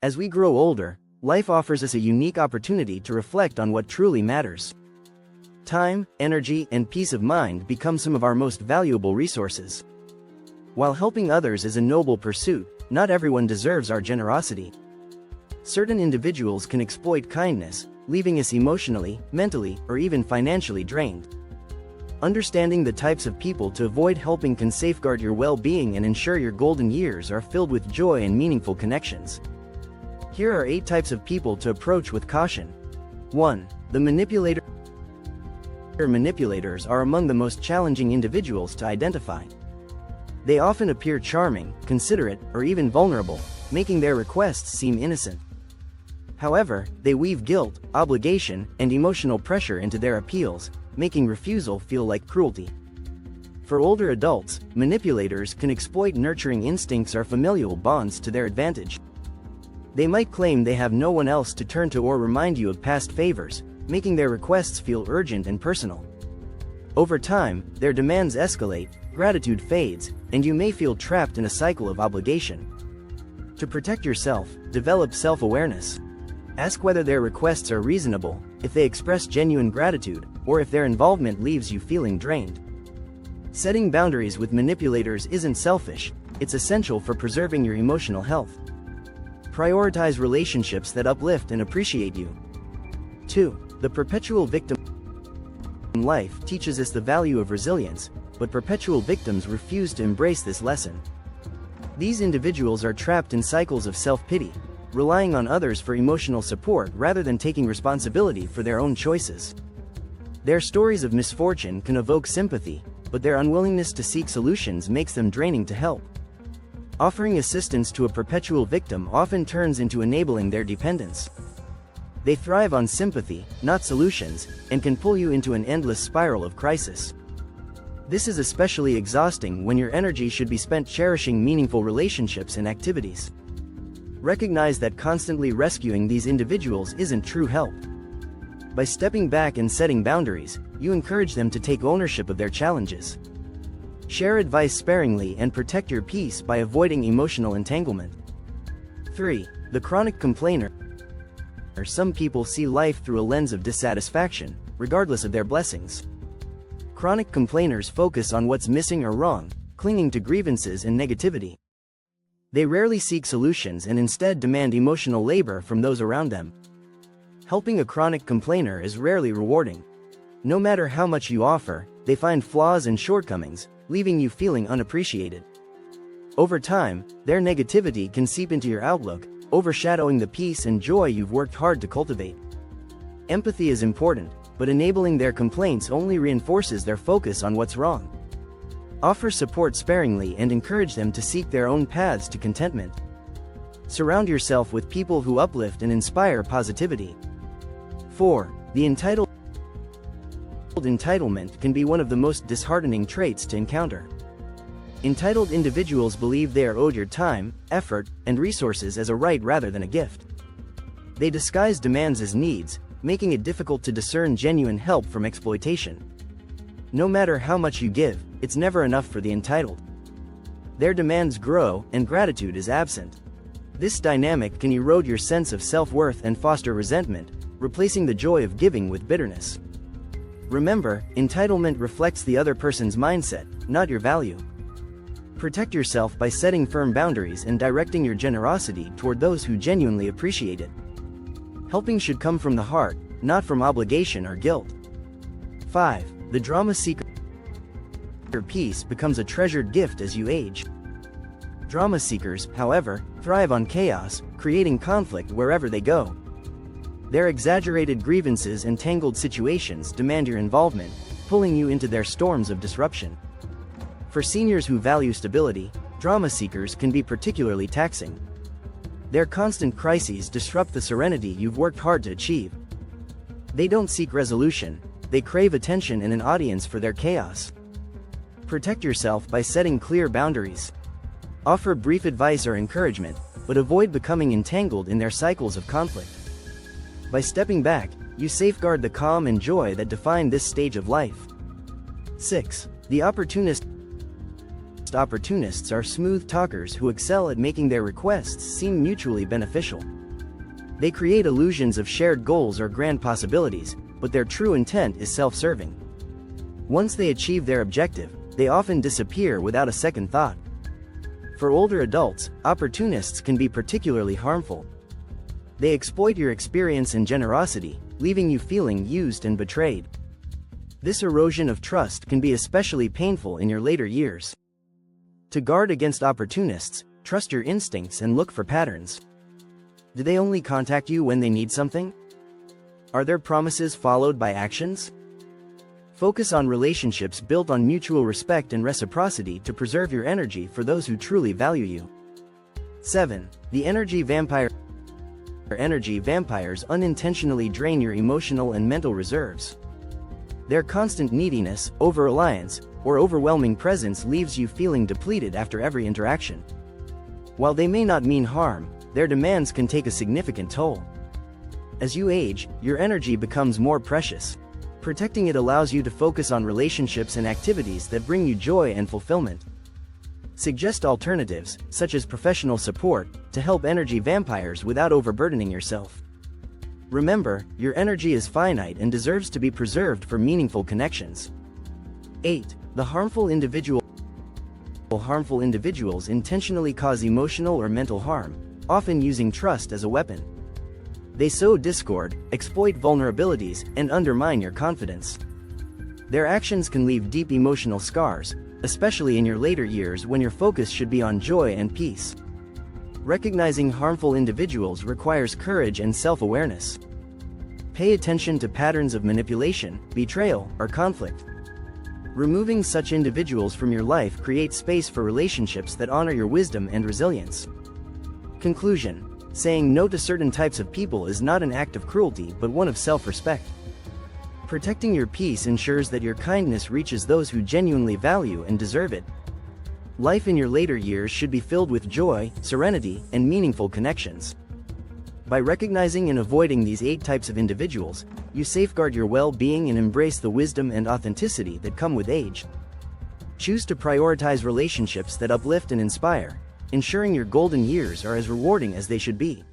As we grow older, life offers us a unique opportunity to reflect on what truly matters. Time, energy, and peace of mind become some of our most valuable resources. While helping others is a noble pursuit, not everyone deserves our generosity. Certain individuals can exploit kindness, leaving us emotionally, mentally, or even financially drained. Understanding the types of people to avoid helping can safeguard your well-being and ensure your golden years are filled with joy and meaningful connections. Here are 8 types of people to approach with caution. 1. The manipulator. Manipulators are among the most challenging individuals to identify. They often appear charming, considerate, or even vulnerable, making their requests seem innocent. However, they weave guilt, obligation, and emotional pressure into their appeals, making refusal feel like cruelty. For older adults, manipulators can exploit nurturing instincts or familial bonds to their advantage. They might claim they have no one else to turn to or remind you of past favors, making their requests feel urgent and personal. Over time, their demands escalate, gratitude fades, and you may feel trapped in a cycle of obligation. To protect yourself, develop self-awareness. Ask whether their requests are reasonable, if they express genuine gratitude, or if their involvement leaves you feeling drained. Setting boundaries with manipulators isn't selfish, it's essential for preserving your emotional health. Prioritize relationships that uplift and appreciate you. 2. The perpetual victim. Life teaches us the value of resilience, but perpetual victims refuse to embrace this lesson. These individuals are trapped in cycles of self-pity, relying on others for emotional support rather than taking responsibility for their own choices. Their stories of misfortune can evoke sympathy, but their unwillingness to seek solutions makes them draining to help. Offering assistance to a perpetual victim often turns into enabling their dependence. They thrive on sympathy, not solutions, and can pull you into an endless spiral of crisis. This is especially exhausting when your energy should be spent cherishing meaningful relationships and activities. Recognize that constantly rescuing these individuals isn't true help. By stepping back and setting boundaries, you encourage them to take ownership of their challenges. Share advice sparingly and protect your peace by avoiding emotional entanglement. 3. The chronic complainer. Some people see life through a lens of dissatisfaction, regardless of their blessings. Chronic complainers focus on what's missing or wrong, clinging to grievances and negativity. They rarely seek solutions and instead demand emotional labor from those around them. Helping a chronic complainer is rarely rewarding. No matter how much you offer, they find flaws and shortcomings, leaving you feeling unappreciated. Over time, their negativity can seep into your outlook, overshadowing the peace and joy you've worked hard to cultivate. Empathy is important, but enabling their complaints only reinforces their focus on what's wrong. Offer support sparingly and encourage them to seek their own paths to contentment. Surround yourself with people who uplift and inspire positivity. 4. The entitled. Entitlement can be one of the most disheartening traits to encounter. Entitled individuals believe they are owed your time, effort, and resources as a right rather than a gift. They disguise demands as needs, making it difficult to discern genuine help from exploitation. No matter how much you give, it's never enough for the entitled. Their demands grow, and gratitude is absent. This dynamic can erode your sense of self-worth and foster resentment, replacing the joy of giving with bitterness. Remember, entitlement reflects the other person's mindset, not your value. Protect yourself by setting firm boundaries and directing your generosity toward those who genuinely appreciate it. Helping should come from the heart, not from obligation or guilt. 5. The drama seeker. Peace becomes a treasured gift as you age. Drama seekers, however, thrive on chaos, creating conflict wherever they go. Their exaggerated grievances and tangled situations demand your involvement, pulling you into their storms of disruption. For seniors who value stability, drama seekers can be particularly taxing. Their constant crises disrupt the serenity you've worked hard to achieve. They don't seek resolution, they crave attention and an audience for their chaos. Protect yourself by setting clear boundaries. Offer brief advice or encouragement, but avoid becoming entangled in their cycles of conflict. By stepping back, you safeguard the calm and joy that define this stage of life. 6. The opportunist. opportunists are smooth talkers who excel at making their requests seem mutually beneficial. They create illusions of shared goals or grand possibilities, but their true intent is self-serving. Once they achieve their objective, they often disappear without a second thought. For older adults, opportunists can be particularly harmful. They exploit your experience and generosity, leaving you feeling used and betrayed. This erosion of trust can be especially painful in your later years. To guard against opportunists, trust your instincts and look for patterns. Do they only contact you when they need something? Are their promises followed by actions? Focus on relationships built on mutual respect and reciprocity to preserve your energy for those who truly value you. 7. The energy vampire. Energy vampires unintentionally drain your emotional and mental reserves. Their constant neediness, over-reliance, or overwhelming presence leaves you feeling depleted after every interaction. While they may not mean harm, their demands can take a significant toll. As you age, your energy becomes more precious. Protecting it allows you to focus on relationships and activities that bring you joy and fulfillment. Suggest alternatives, such as professional support, to help energy vampires without overburdening yourself. Remember, your energy is finite and deserves to be preserved for meaningful connections. 8. The harmful individual. Harmful individuals intentionally cause emotional or mental harm, often using trust as a weapon. They sow discord, exploit vulnerabilities, and undermine your confidence. Their actions can leave deep emotional scars, especially in your later years when your focus should be on joy and peace. Recognizing harmful individuals requires courage and self-awareness. Pay attention to patterns of manipulation, betrayal, or conflict. Removing such individuals from your life creates space for relationships that honor your wisdom and resilience. Conclusion. Saying no to certain types of people is not an act of cruelty but one of self-respect. Protecting your peace ensures that your kindness reaches those who genuinely value and deserve it. Life in your later years should be filled with joy, serenity, and meaningful connections. By recognizing and avoiding these 8 types of individuals, you safeguard your well-being and embrace the wisdom and authenticity that come with age. Choose to prioritize relationships that uplift and inspire, ensuring your golden years are as rewarding as they should be.